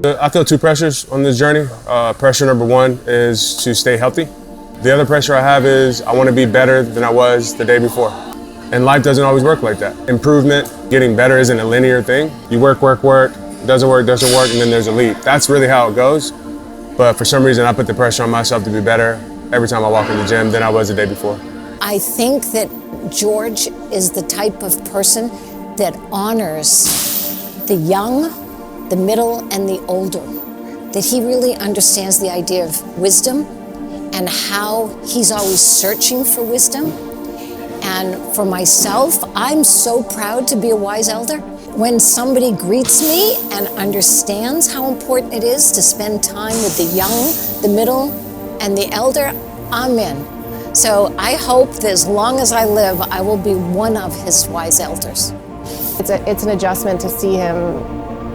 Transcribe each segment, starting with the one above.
I feel two pressures on this journey. Pressure number one is to stay healthy. The other pressure I have is I want to be better than I was the day before. And life doesn't always work like that. Improvement, getting better isn't a linear thing. You work, doesn't work, and then there's a leap. That's really how it goes. But for some reason, I put the pressure on myself to be better every time I walk in the gym than I was the day before. I think that George is the type of person that honors the young, the middle, and the older. That he really understands the idea of wisdom and how he's always searching for wisdom. And for myself, I'm so proud to be a wise elder. When somebody greets me and understands how important it is to spend time with the young, the middle, and the elder, I'm in. So I hope that as long as I live, I will be one of his wise elders. It's an adjustment to see him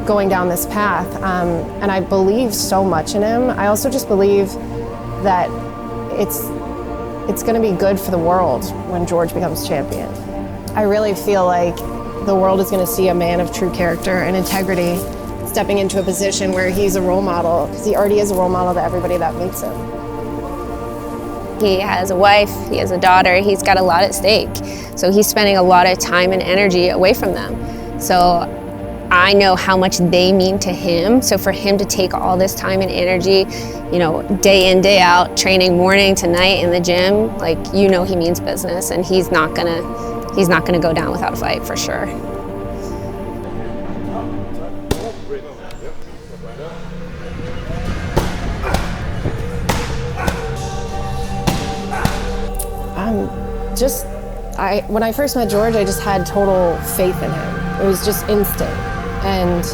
going down this path, and I believe so much in him. I also just believe that it's going to be good for the world when George becomes champion. I really feel like the world is going to see a man of true character and integrity stepping into a position where he's a role model, because he already is a role model to everybody that meets him. He has a wife, he has a daughter, he's got a lot at stake. So he's spending a lot of time and energy away from them. So I know how much they mean to him. So for him to take all this time and energy, you know, day in, day out, training morning to night in the gym, like, you know, he means business, and he's not gonna go down without a fight, for sure. When I first met George, I just had total faith in him. It was just instant. And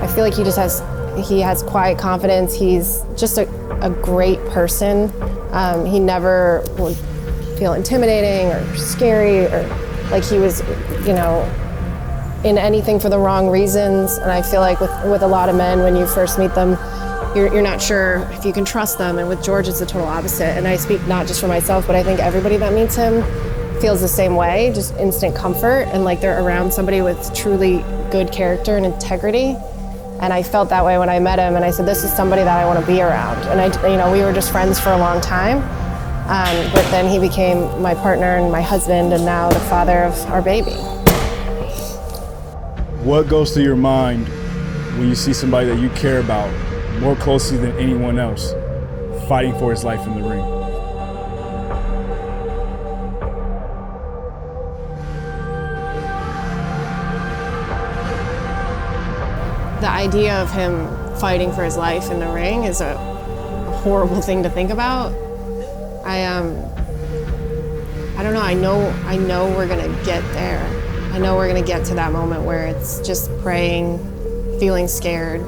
I feel like he has quiet confidence. He's just a great person. He never would feel intimidating or scary, or like he was, you know, in anything for the wrong reasons. And I feel like with a lot of men, when you first meet them, you're not sure if you can trust them. And with George, it's the total opposite. And I speak not just for myself, but I think everybody that meets him feels the same way, just instant comfort, and like they're around somebody with truly good character and integrity. And I felt that way when I met him, and I said, this is somebody that I want to be around. And we were just friends for a long time, but then he became my partner and my husband, and now the father of our baby. What goes through your mind when you see somebody that you care about more closely than anyone else fighting for his life in the ring? The idea of him fighting for his life in the ring is a horrible thing to think about. I don't know. I know we're gonna get there. I know we're gonna get to that moment where it's just praying, feeling scared.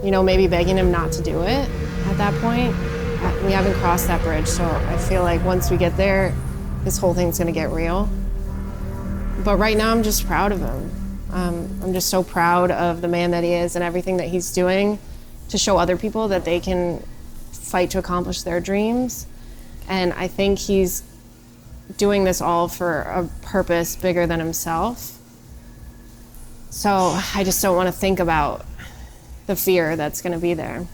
You know, maybe begging him not to do it at that point. We haven't crossed that bridge, so I feel like once we get there, this whole thing's gonna get real. But right now, I'm just proud of him. I'm just so proud of the man that he is and everything that he's doing to show other people that they can fight to accomplish their dreams. And I think he's doing this all for a purpose bigger than himself. So I just don't want to think about the fear that's going to be there.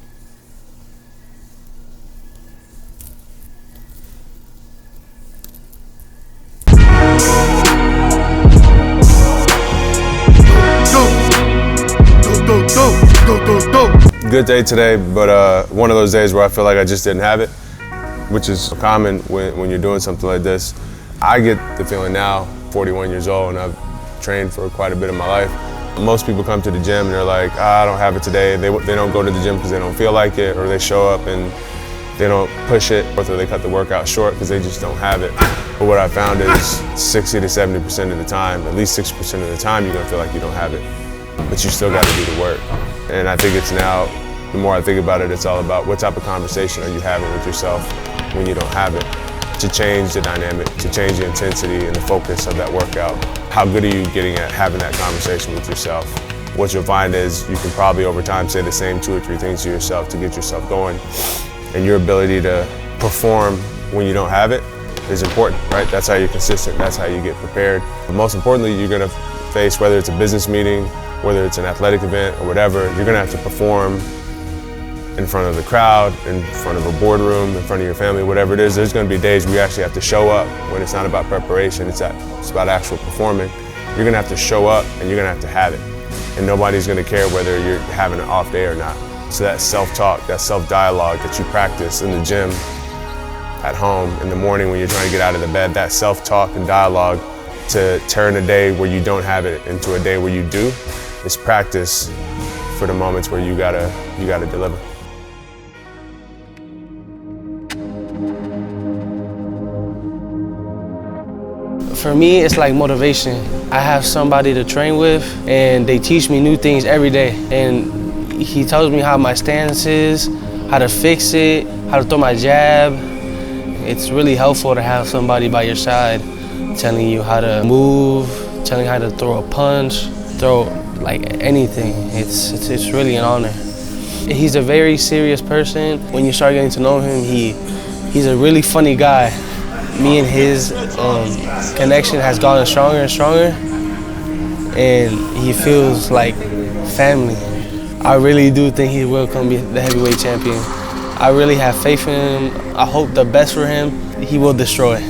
Good day today, but one of those days where I feel like I just didn't have it, which is common when you're doing something like this. I get the feeling now, 41 years old, and I've trained for quite a bit of my life. Most people come to the gym and they're like, I don't have it today. They don't go to the gym because they don't feel like it, or they show up and they don't push it, or they cut the workout short because they just don't have it. But what I found is 60 to 70% of the time, at least 60% of the time, you're gonna feel like you don't have it. But you still gotta do the work. And I think it's now, the more I think about it, it's all about what type of conversation are you having with yourself when you don't have it, to change the dynamic, to change the intensity and the focus of that workout. How good are you getting at having that conversation with yourself? What you'll find is you can probably over time say the same 2 or 3 things to yourself to get yourself going. And your ability to perform when you don't have it is important, right? That's how you're consistent, that's how you get prepared. But most importantly, you're gonna face, whether it's a business meeting, whether it's an athletic event or whatever, you're gonna have to perform in front of the crowd, in front of a boardroom, in front of your family, whatever it is. There's gonna be days where you actually have to show up when it's not about preparation, it's about actual performing. You're gonna have to show up and you're gonna have to have it. And nobody's gonna care whether you're having an off day or not. So that self-talk, that self-dialogue that you practice in the gym, at home, in the morning when you're trying to get out of the bed, that self-talk and dialogue to turn a day where you don't have it into a day where you do, is practice for the moments where you gotta deliver. For me, it's like motivation. I have somebody to train with, and they teach me new things every day. And he tells me how my stance is, how to fix it, how to throw my jab. It's really helpful to have somebody by your side telling you how to move, telling you how to throw a punch, throw like anything. It's really an honor. He's a very serious person. When you start getting to know him, he's a really funny guy. Me and his connection has gotten stronger and stronger, and he feels like family. I really do think he will come be the heavyweight champion. I really have faith in him. I hope the best for him. He will destroy.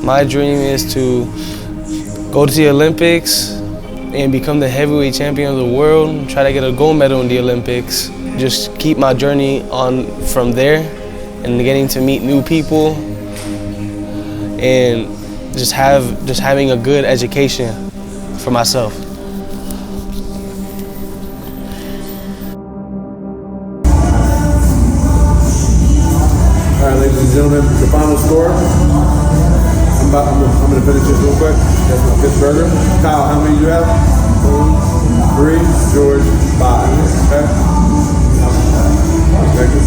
My dream is to go to the Olympics and become the heavyweight champion of the world, try to get a gold medal in the Olympics. Just keep my journey on from there and getting to meet new people and just having a good education for myself. All right, ladies and gentlemen, the final score. I'm going to finish this real quick. That's my fifth burger. Kyle, how many do you have? 3, George, 5. Okay? Thank you.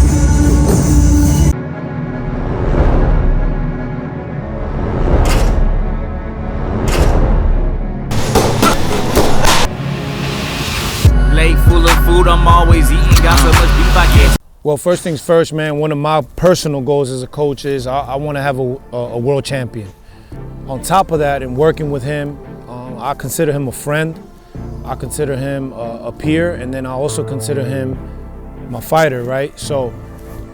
Plate full of food, I'm always eating. Got so much beef I can't. Well, first things first, man, one of my personal goals as a coach is I want to have a world champion. On top of that, in working with him, I consider him a friend. I consider him a peer, and then I also consider him my fighter, right? So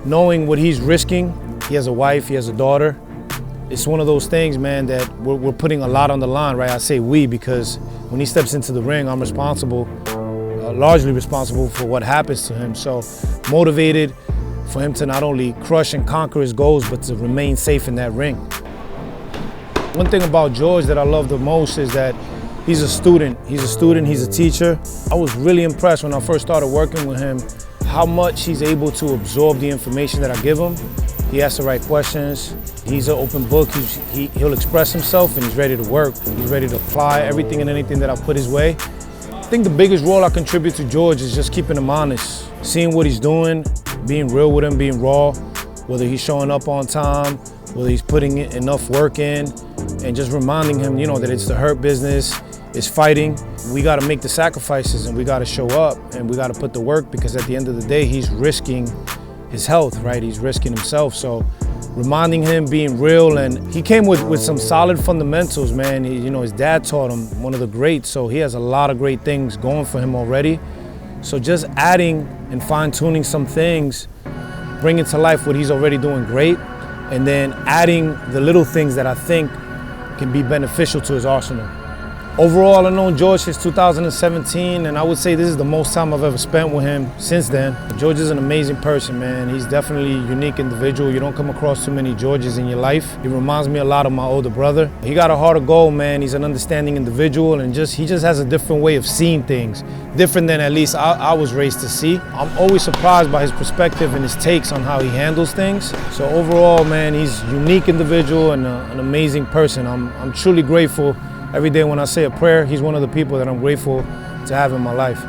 knowing what he's risking, he has a wife, he has a daughter. It's one of those things, man, that we're putting a lot on the line, right? I say we because when he steps into the ring, I'm responsible, largely responsible for what happens to him. So motivated for him to not only crush and conquer his goals, but to remain safe in that ring. One thing about George that I love the most is that he's a student. He's a student, he's a teacher. I was really impressed when I first started working with him, how much he's able to absorb the information that I give him. He asks the right questions. He's an open book. He'll express himself and he's ready to work. He's ready to apply everything and anything that I put his way. I think the biggest role I contribute to George is just keeping him honest, seeing what he's doing, being real with him, being raw, whether he's showing up on time, whether he's putting enough work in, and just reminding him, you know, that it's the hurt business, it's fighting. We gotta make the sacrifices and we gotta show up and we gotta put the work because at the end of the day, he's risking his health, right? He's risking himself. So reminding him, being real, and he came with some solid fundamentals, man. You know, his dad taught him, one of the greats, so he has a lot of great things going for him already. So just adding and fine-tuning some things, bringing to life what he's already doing great, and then adding the little things that I think can be beneficial to his arsenal. Overall, I've known George since 2017, and I would say this is the most time I've ever spent with him since then. George is an amazing person, man. He's definitely a unique individual. You don't come across too many Georges in your life. He reminds me a lot of my older brother. He got a heart of gold, man. He's an understanding individual, and he just has a different way of seeing things, different than at least I was raised to see. I'm always surprised by his perspective and his takes on how he handles things. So overall, man, he's a unique individual and an amazing person. I'm truly grateful. Every day when I say a prayer, he's one of the people that I'm grateful to have in my life.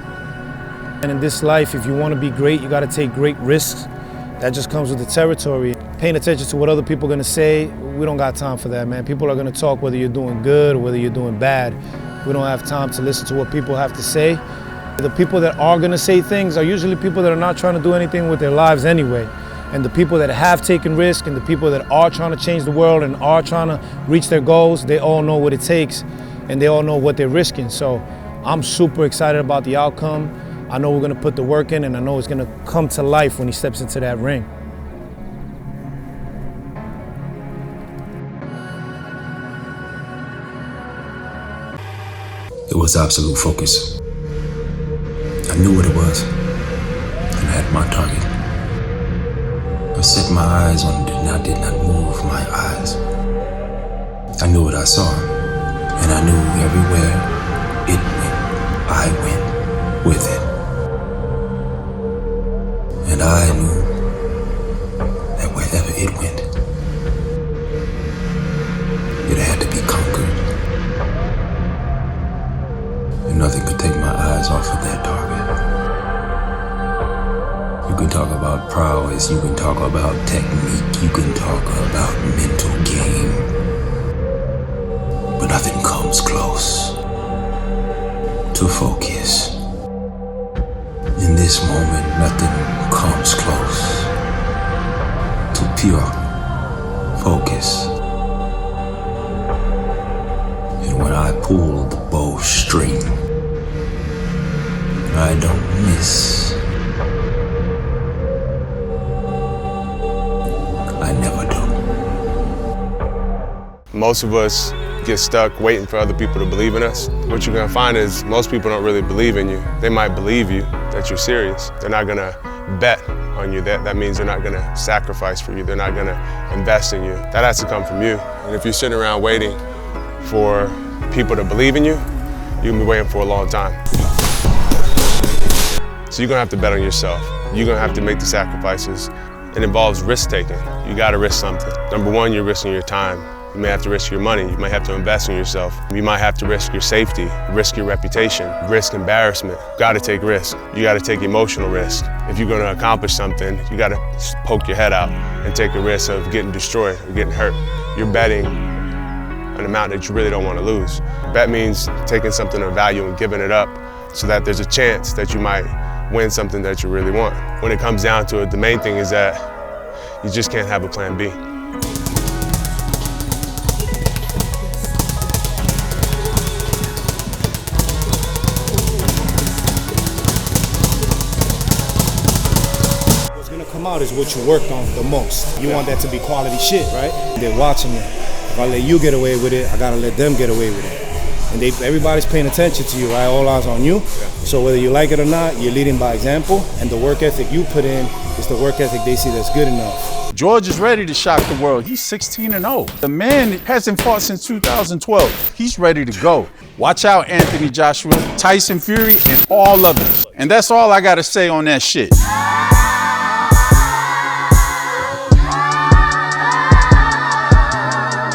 And in this life, if you want to be great, you got to take great risks. That just comes with the territory. Paying attention to what other people are going to say, we don't got time for that, man. People are going to talk whether you're doing good or whether you're doing bad. We don't have time to listen to what people have to say. The people that are going to say things are usually people that are not trying to do anything with their lives anyway. And the people that have taken risk and the people that are trying to change the world and are trying to reach their goals, they all know what it takes and they all know what they're risking. So I'm super excited about the outcome. I know we're gonna put the work in, and I know it's gonna come to life when he steps into that ring. It was absolute focus. I knew what it was, and I had my target. I set my eyes on it, and I did not move my eyes. I knew what I saw, and I knew everywhere it went, I went with it. And I knew that wherever it went, it had to be conquered. And nothing could take my eyes off of that target. You can talk about prowess, you can talk about technique, you can talk about mental game, but nothing comes close to focus. In this moment, nothing comes close to pure focus. And when I pull the bowstring, I don't miss. I never do. Most of us get stuck waiting for other people to believe in us. What you're gonna find is most people don't really believe in you. They might believe you, that you're serious. They're not gonna bet on you. That means they're not gonna sacrifice for you. They're not gonna invest in you. That has to come from you. And if you're sitting around waiting for people to believe in you, you'll be waiting for a long time. So you're gonna have to bet on yourself. You're gonna have to make the sacrifices. It involves risk taking. You gotta risk something. Number one, you're risking your time. You may have to risk your money. You might have to invest in yourself. You might have to risk your safety, risk your reputation, risk embarrassment. You gotta take risk. You gotta take emotional risk. If you're gonna accomplish something, you gotta poke your head out and take a risk of getting destroyed or getting hurt. You're betting an amount that you really don't wanna lose. Bet means taking something of value and giving it up so that there's a chance that you might win something that you really want. When it comes down to it, the main thing is that you just can't have a plan B. What's gonna come out is what you worked on the most. You want that to be quality shit, right? They're watching it. If I let you get away with it, I gotta let them get away with it. And everybody's paying attention to you, right? All eyes on you. So whether you like it or not, you're leading by example, and the work ethic you put in is the work ethic they see that's good enough. George is ready to shock the world. He's 16-0. The man hasn't fought since 2012. He's ready to go. Watch out, Anthony Joshua, Tyson Fury, and all others. And that's all I gotta say on that shit.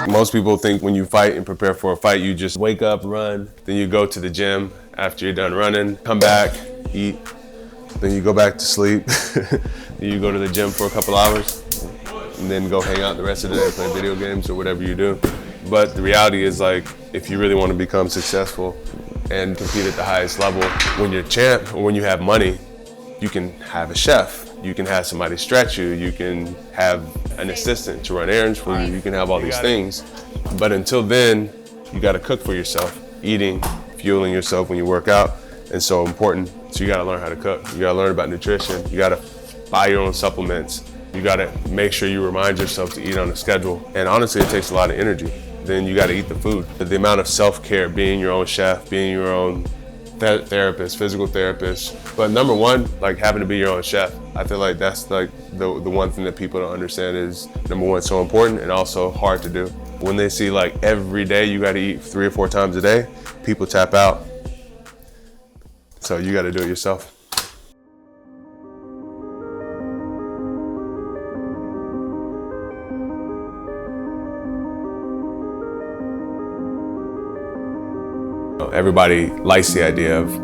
Most people think when you fight and prepare for a fight, you just wake up, run, then you go to the gym after you're done running, come back, eat, then you go back to sleep, then you go to the gym for a couple hours, and then go hang out the rest of the day, play video games or whatever you do. But the reality is, like, if you really want to become successful and compete at the highest level, when you're champ or when you have money, you can have a chef. You can have somebody stretch you, you can have an assistant to run errands for you, you can have all these things. But until then, you gotta cook for yourself. Eating, fueling yourself when you work out is so important. So you gotta learn how to cook. You gotta learn about nutrition. You gotta buy your own supplements. You gotta make sure you remind yourself to eat on a schedule. And honestly, it takes a lot of energy. Then you gotta eat the food. The amount of self-care, being your own chef, being your own therapist, physical therapist. But number one, like having to be your own chef. I feel like that's like the one thing that people don't understand is, number one, it's so important and also hard to do. When they see like every day you gotta eat 3 or 4 times a day, people tap out. So you gotta do it yourself. Everybody likes the idea of,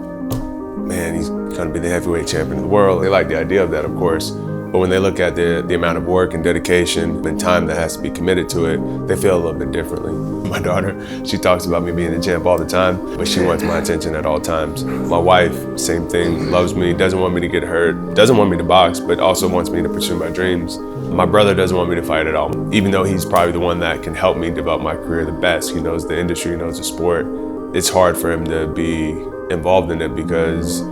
man, he's gonna be the heavyweight champion of the world. They like the idea of that, of course. But when they look at the amount of work and dedication and time that has to be committed to it, they feel a little bit differently. My daughter, she talks about me being a champ all the time, but she wants my attention at all times. My wife, same thing, loves me, doesn't want me to get hurt, doesn't want me to box, but also wants me to pursue my dreams. My brother doesn't want me to fight at all, even though he's probably the one that can help me develop my career the best. He knows the industry, he knows the sport. it's hard for him to be involved in it because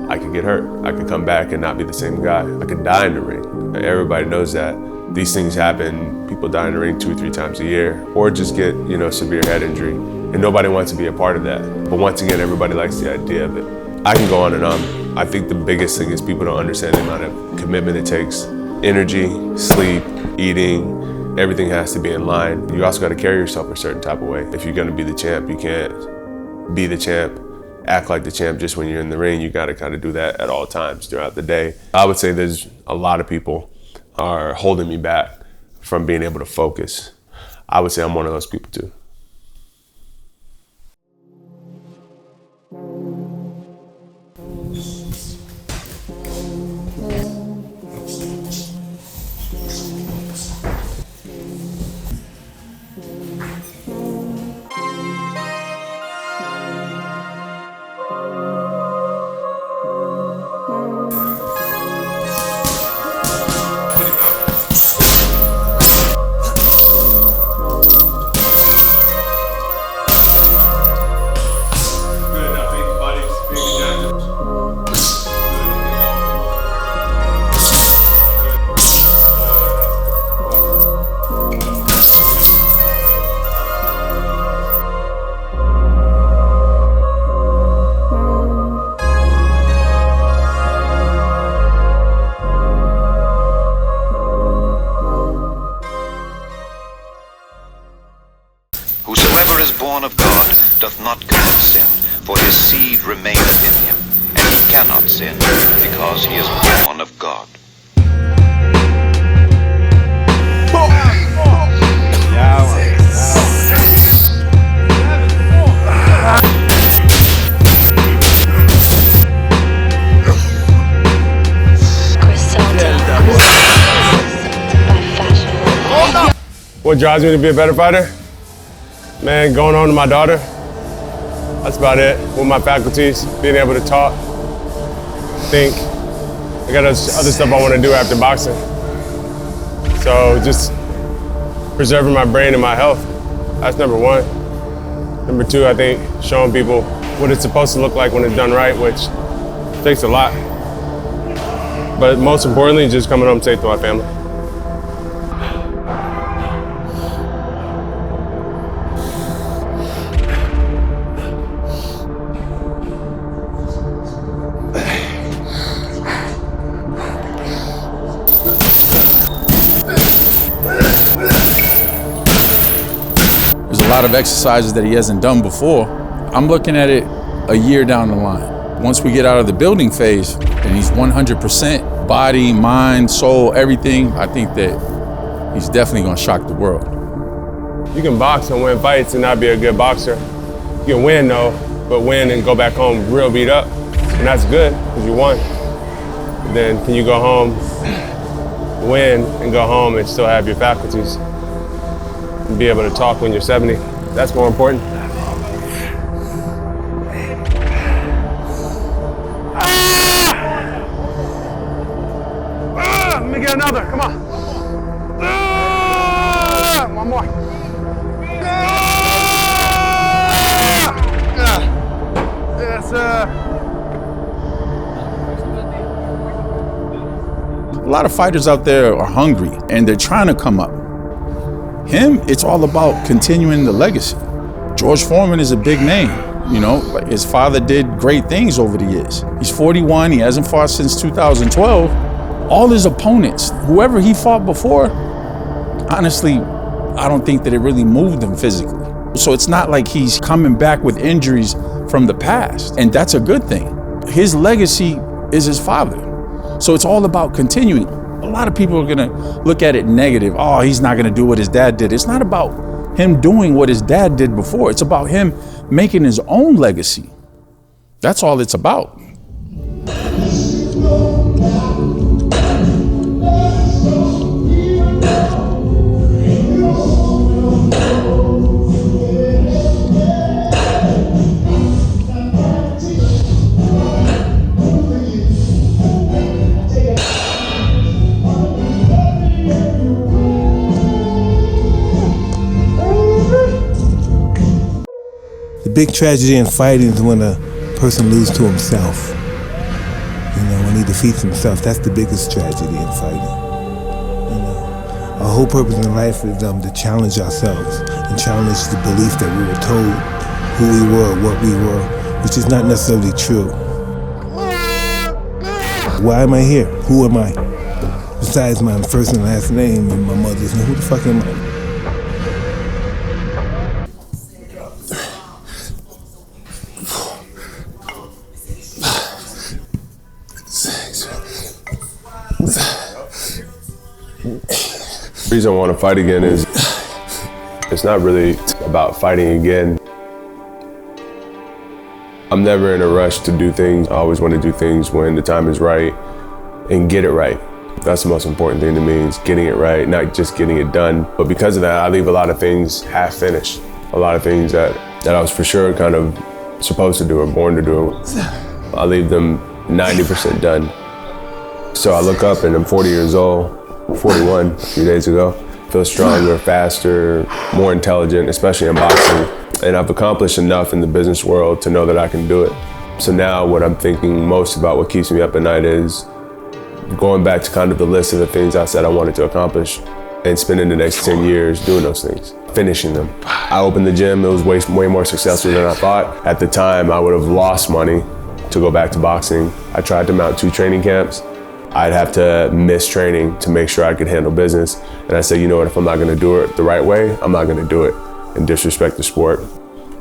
I could get hurt. I could come back and not be the same guy. I could die in the ring. Everybody knows that. These things happen. People die in the ring 2 or 3 times a year, or just get, severe head injury. And nobody wants to be a part of that. But once again, everybody likes the idea of it. I can go on and on. I think the biggest thing is people don't understand the amount of commitment it takes. Energy, sleep, eating, everything has to be in line. You also got to carry yourself a certain type of way. If you're going to be the champ, you can't be the champ, act like the champ just when you're in the ring. You got to kind of do that at all times throughout the day. I would say there's a lot of people are holding me back from being able to focus. I would say I'm one of those people too. Whosoever is born of God doth not commit sin, for his seed remaineth in him, and he cannot sin, because he is born of God. What drives me to be a better fighter? Man, going on to my daughter. That's about it. With my faculties, being able to talk, think. I got other stuff I want to do after boxing. So just preserving my brain and my health. That's number one. Number two, I think showing people what it's supposed to look like when it's done right, which takes a lot. But most importantly, just coming home safe to my family. A lot of exercises that he hasn't done before. I'm looking at it a year down the line. Once we get out of the building phase and he's 100% body, mind, soul, everything, I think that he's definitely gonna shock the world. You can box and win fights and not be a good boxer. You can win though, but win and go back home real beat up. And that's good, because you won. But then can you go home, win, and go home and still have your faculties? And be able to talk when you're 70. That's more important. Let me get another, come on. One more. Yes, A lot of fighters out there are hungry and they're trying to come up. Him, it's all about continuing the legacy. George Foreman is a big name. His father did great things over the years. He's 41, he hasn't fought since 2012. All his opponents, whoever he fought before, honestly, I don't think that it really moved him physically. So it's not like he's coming back with injuries from the past, and that's a good thing. His legacy is his father. So it's all about continuing. A lot of people are gonna look at it negative. Oh, he's not gonna do what his dad did. It's not about him doing what his dad did before. It's about him making his own legacy. That's all it's about. The big tragedy in fighting is when a person loses to himself. You know, when he defeats himself, that's the biggest tragedy in fighting. You know, our whole purpose in life is to challenge ourselves and challenge the belief that we were told who we were, what we were, which is not necessarily true. Why am I here? Who am I? Besides my first and last name and my mother's name, who the fuck am I? The reason I want to fight again is it's not really about fighting again. I'm never in a rush to do things. I always want to do things when the time is right and get it right. That's the most important thing to me, is getting it right, not just getting it done. But because of that, I leave a lot of things half finished. A lot of things that I was for sure kind of supposed to do or born to do, I leave them 90% done. So I look up and I'm 40 years old, 41 a few days ago. Feel stronger, faster, more intelligent, especially in boxing. And I've accomplished enough in the business world to know that I can do it. So now what I'm thinking most about, what keeps me up at night, is going back to kind of the list of the things I said I wanted to accomplish and spending the next 10 years doing those things, finishing them. I opened the gym, it was way more successful than I thought. At the time, I would have lost money to go back to boxing. I tried to mount 2 training camps. I'd have to miss training to make sure I could handle business. And I said, you know what, if I'm not gonna do it the right way, I'm not gonna do it and disrespect the sport.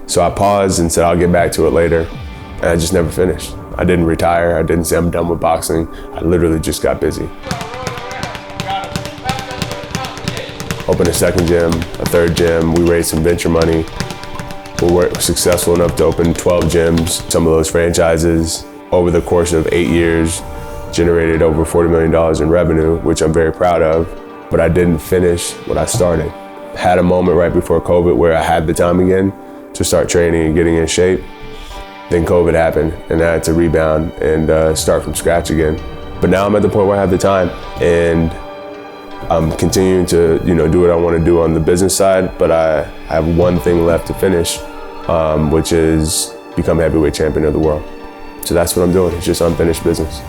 So I paused and said, I'll get back to it later. And I just never finished. I didn't retire. I didn't say I'm done with boxing. I literally just got busy. Opened a second gym, a third gym. We raised some venture money. We were successful enough to open 12 gyms. Some of those franchises, over the course of 8 years, generated over $40 million in revenue, which I'm very proud of. But I didn't finish what I started. Had a moment right before COVID where I had the time again to start training and getting in shape. Then COVID happened and I had to rebound and start from scratch again. But now I'm at the point where I have the time and I'm continuing to do what I want to do on the business side, but I have one thing left to finish, which is become heavyweight champion of the world. So that's what I'm doing, it's just unfinished business.